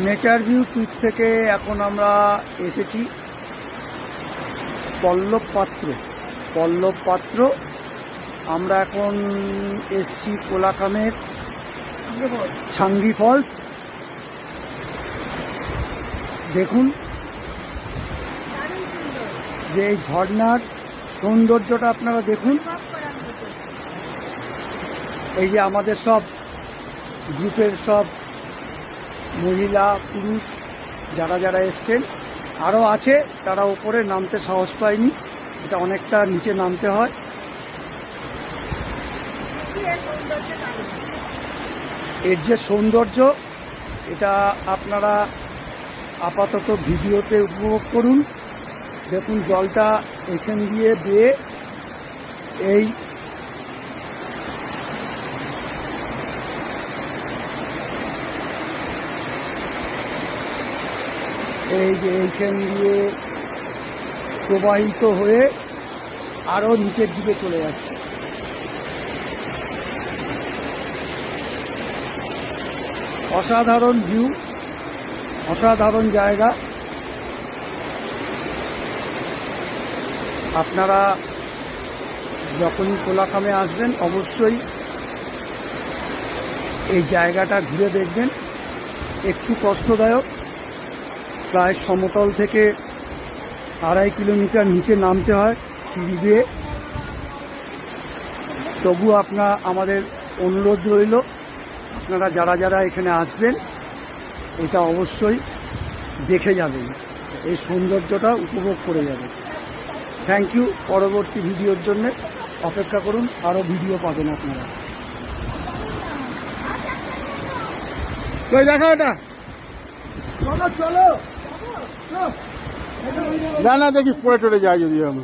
Nature view tour থেকে এখন আমরা এসেছি পল্লব পাত্র। আমরা এখন এসছি কোলাকামের ছাঙ্গি ফলস। দেখুন যে এই ঝর্ণার সৌন্দর্যটা আপনারা দেখুন। এই যে আমাদের সব গ্রুপের সব মহিলা পুরুষ যারা যারা এসছেন, আরও আছে তারা উপরে নামতে সাহস পায়নি, এটা অনেকটা নিচে নামতে হয়। এর যে সৌন্দর্য এটা আপনারা আপাতত ভিডিওতে উপভোগ করুন। দেখুন জলটা এখান দিয়ে বেয়ে এই যে এইখান দিয়ে প্রবাহিত হয়ে আরো নিচের দিকে চলে যাচ্ছে। অসাধারণ ভিউ, অসাধারণ জায়গা। আপনারা যখনই কোলাকামে আসবেন অবশ্যই এই জায়গাটা ঘুরে দেখবেন। একটু কষ্টদায়ক, প্রায় সমতল থেকে 2.5 কিলোমিটার নিচে নামতে হয় সিঁড়ি দিয়ে। তবু আমাদের অনুরোধ রইল, আপনারা যারা যারা এখানে আসবেন এটা অবশ্যই দেখে যাবেন, এই সৌন্দর্যটা উপভোগ করে যাবেন। Thank you. পরবর্তী ভিডিওর জন্য অপেক্ষা করুন, আরও ভিডিও পাবেন আপনারা। দেখা এটা চলো না, দেখি পড়ে টরে যায় যদি আমি।